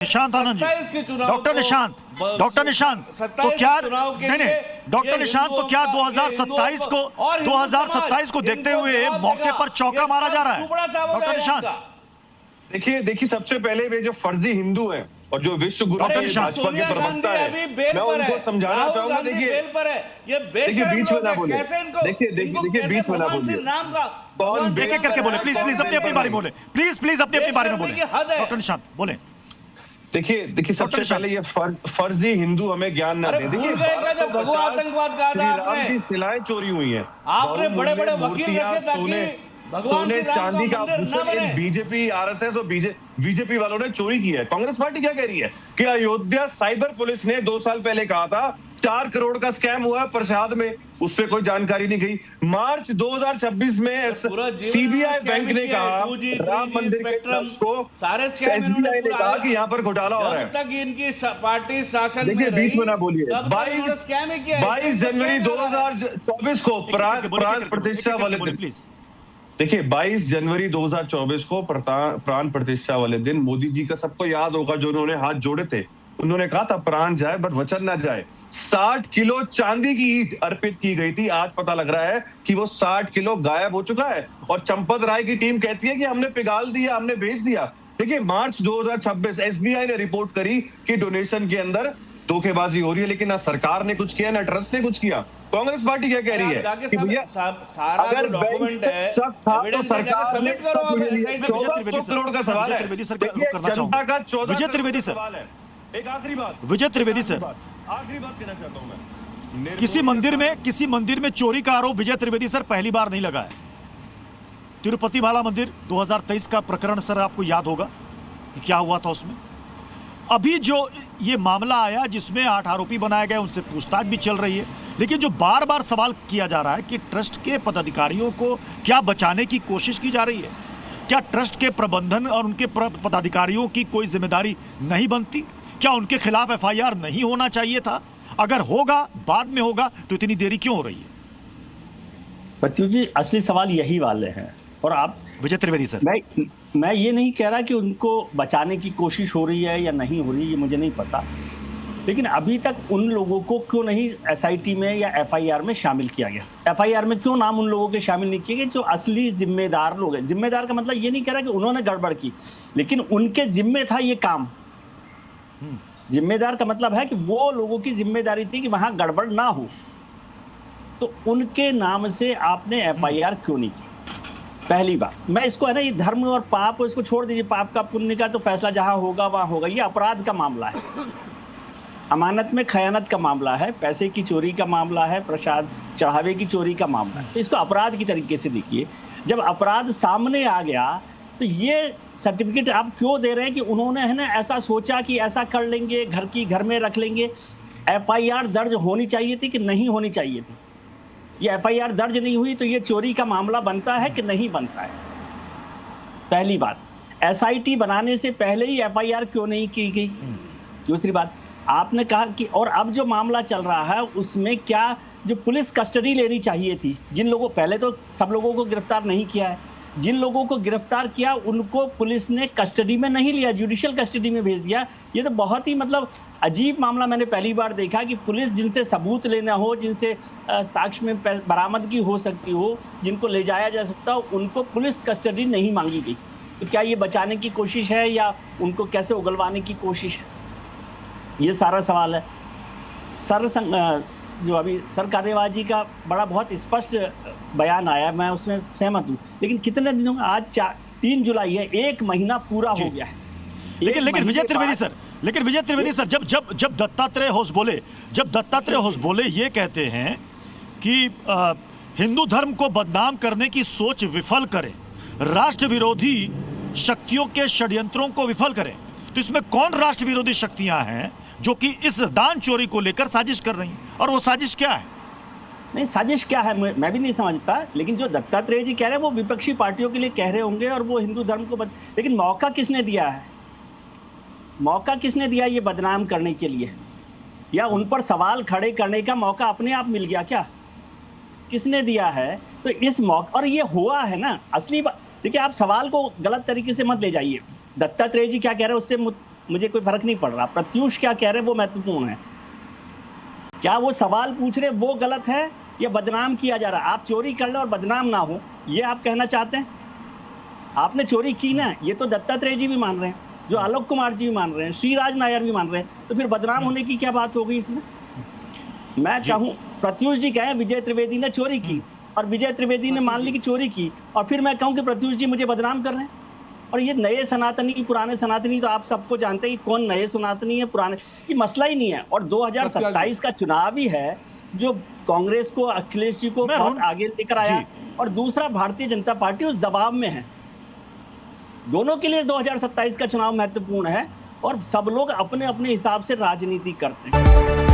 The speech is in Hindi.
निशांत आनंद जी, डॉक्टर निशांत तो क्या नहीं डॉक्टर निशांत तो क्या 2027 को देखते हुए मौके पर चौका मारा जा रहा है? डॉक्टर निशांत देखिए सबसे पहले वे जो फर्जी हिंदू हैं और जो विश्व गुरु भाजपा के प्रवक्ता है, मैं उनको समझाना चाहूंगा। देखिए बीच में ना बोले, देखिए बीच में ना बोलिए, कौन एक एक करके बोले, प्लीज अपनी बारी बोले, प्लीज अपनी बारी में बोले। डॉक्टर निशांत बोले। देखिए सबसे पहले ये फर्जी हिंदू हमें ज्ञान ना दे। देखिए राम की शिलाएं चोरी हुई हैं, आपने बड़े-बड़े वकील रखे ताकि सोने चांदी का आभूषण बीजेपी आरएसएस और बीजेपी वालों ने चोरी की है। कांग्रेस पार्टी क्या कह रही है कि अयोध्या साइबर पुलिस ने 2 साल पहले कहा था 4 करोड़ का स्कैम हुआ है प्रसाद में, उस पर कोई जानकारी नहीं गई। मार्च 2026 में सीबीआई बैंक ने कहा राम मंदिर के ट्रस्ट को, एसबीआई ने कहा कि यहाँ पर घोटाला हो रहा है। जब तक इनकी पार्टी शासन में देखिए बीच में ना बोलिए। 22 जनवरी 2024 को प्राण प्रतिष्ठा वाले दिन, देखिए 22 जनवरी 2024 को प्राण प्रतिष्ठा वाले दिन मोदी जी का सबको याद होगा, जो उन्होंने हाथ जोड़े थे, उन्होंने कहा था प्राण जाए बट वचन ना जाए। 60 किलो चांदी की ईंट अर्पित की गई थी। आज पता लग रहा है कि वो 60 किलो गायब हो चुका है और चंपत राय की टीम कहती है कि हमने पिघाल दिया, हमने भेज दिया। देखिए मार्च 2026 एसबीआई ने रिपोर्ट करी कि डोनेशन के अंदर धोखेबाजी हो रही है, लेकिन ना सरकार ने कुछ किया ना ट्रस्ट ने कुछ किया। कांग्रेस पार्टी क्या कह रही है कि भैया अगर डॉक्यूमेंट है तो सरकार ने 1400 करोड़ का सवाल है। जनता का 14 सवाल है। एक आखिरी बात विजय त्रिवेदी सर, आखिरी बात कहना चाहता हूं मैं, किसी मंदिर में चोरी का आरोप विजय त्रिवेदी सर पहली बार नहीं लगा है। तिरुपति बाला मंदिर 2023 का प्रकरण सर आपको याद होगा कि क्या हुआ था उसमें। अभी जो ये मामला आया जिसमें 8 आरोपी बनाए गए, उनसे पूछताछ भी चल रही है, लेकिन जो बार बार सवाल किया जा रहा है कि ट्रस्ट के पदाधिकारियों को क्या बचाने की कोशिश की जा रही है? क्या ट्रस्ट के प्रबंधन और उनके पदाधिकारियों की कोई जिम्मेदारी नहीं बनती? क्या उनके खिलाफ एफआईआर नहीं होना चाहिए था? अगर होगा, बाद में होगा, तो इतनी देरी क्यों हो रही है? बच्चू जी, असली सवाल यही वाले हैं। और आप विजय त्रिवेदी सर, मैं ये नहीं कह रहा कि उनको बचाने की कोशिश हो रही है या नहीं हो रही, ये मुझे नहीं पता, लेकिन अभी तक उन लोगों को क्यों नहीं एसआईटी में या एफआईआर में शामिल किया गया? एफआईआर में क्यों नाम उन लोगों के शामिल नहीं किए गए जो असली जिम्मेदार लोग हैं? जिम्मेदार का मतलब ये नहीं कह रहा कि उन्होंने गड़बड़ की, लेकिन उनके जिम्मे था ये काम। जिम्मेदार का मतलब है कि वो लोगों की जिम्मेदारी थी कि वहां गड़बड़ ना हो, तो उनके नाम से आपने एफआईआर क्यों नहीं की? पहली बात, मैं इसको है ना, ये धर्म और पाप इसको छोड़ दीजिए, पाप का पुण्य का तो फैसला जहां होगा वहां होगा। ये अपराध का मामला है, अमानत में खयानत का मामला है, पैसे की चोरी का मामला है, प्रसाद चढ़ावे की चोरी का मामला है। तो इसको अपराध की तरीके से देखिए। जब अपराध सामने आ गया तो ये सर्टिफिकेट आप क्यों दे रहे हैं कि उन्होंने है ना ऐसा सोचा कि ऐसा कर लेंगे, घर में रख लेंगे? एफआईआर दर्ज होनी चाहिए थी कि नहीं होनी चाहिए थी? ये एफआईआर दर्ज नहीं हुई तो ये चोरी का मामला बनता है कि नहीं बनता है? पहली बात, एसआईटी बनाने से पहले ही एफआईआर क्यों नहीं की गई? दूसरी बात, आपने कहा कि और अब जो मामला चल रहा है उसमें क्या जो पुलिस कस्टडी लेनी चाहिए थी, जिन लोगों, पहले तो सब लोगों को गिरफ्तार नहीं किया है, जिन लोगों को गिरफ्तार किया उनको पुलिस ने कस्टडी में नहीं लिया, जुडिशियल कस्टडी में भेज दिया। ये तो बहुत ही मतलब अजीब मामला मैंने पहली बार देखा कि पुलिस जिनसे सबूत लेना हो, जिनसे साक्ष्य में बरामदगी हो सकती हो, जिनको ले जाया जा सकता हो, उनको पुलिस कस्टडी नहीं मांगी गई। तो क्या ये बचाने की कोशिश है या उनको कैसे उगलवाने की कोशिश है? ये सारा सवाल है। जो अभी सर कार्यवाही का बड़ा बहुत स्पष्ट बयान आया, मैं उसमें सहमत हूँ, लेकिन कितने दिनों में, आज 3 जुलाई है, 1 महीना पूरा हो गया है। लेकिन विजय त्रिवेदी सर, जब दत्तात्रेय होस बोले ये कहते हैं कि हिंदू धर्म को बदनाम करने की सोच विफल करें, राष्ट्र विरोधी शक्तियों के षड्यंत्रों को विफल करें, तो इसमें कौन राष्ट्र विरोधी शक्तियां हैं जो कि इस दान चोरी को लेकर साजिश कर रही हैं? और वो साजिश क्या है? नहीं, साजिश क्या है मैं भी नहीं समझता, लेकिन जो दत्तात्रेय जी कह रहे हैं वो विपक्षी पार्टियों के लिए कह रहे होंगे और वो हिंदू धर्म को लेकिन मौका किसने दिया है? मौका किसने दिया ये बदनाम करने के लिए? या उन पर सवाल खड़े करने का मौका अपने आप मिल गया क्या? किसने दिया है? तो इस मौका, और ये हुआ है ना, असली बात देखिए, आप सवाल को गलत तरीके से मत ले जाइए। दत्तात्रेय जी क्या कह रहे हैं उससे मुझे कोई फर्क नहीं पड़ रहा। प्रत्युष क्या कह रहे हैं वो महत्वपूर्ण है। क्या वो सवाल पूछ रहे वो गलत है या बदनाम किया जा रहा है? आप चोरी कर लो और बदनाम ना हो, ये आप कहना चाहते हैं? आपने चोरी की ना, ये तो दत्तात्रेय जी भी मान रहे हैं, जो आलोक कुमार जी भी मान रहे हैं, श्रीराज नायर भी मान रहे हैं, तो फिर बदनाम होने की क्या बात हो गई इसमें? मैं चाहूं प्रत्युष जी कहें विजय त्रिवेदी ने चोरी की और विजय त्रिवेदी ने मान ली कि चोरी की, और फिर मैं कहूं कि प्रत्युष जी मुझे बदनाम कर रहे हैं। और ये नए सनातनी पुराने सनातनी, तो आप सबको जानते हैं कि कौन नए सनातनी है पुराने, ये मसला ही नहीं है। और 2027 का चुनाव ही है जो कांग्रेस को, अखिलेश जी को बहुत आगे लेकर आया, और दूसरा भारतीय जनता पार्टी उस दबाव में है। दोनों के लिए 2027 का चुनाव महत्वपूर्ण है और सब लोग अपने अपने हिसाब से राजनीति करते हैं।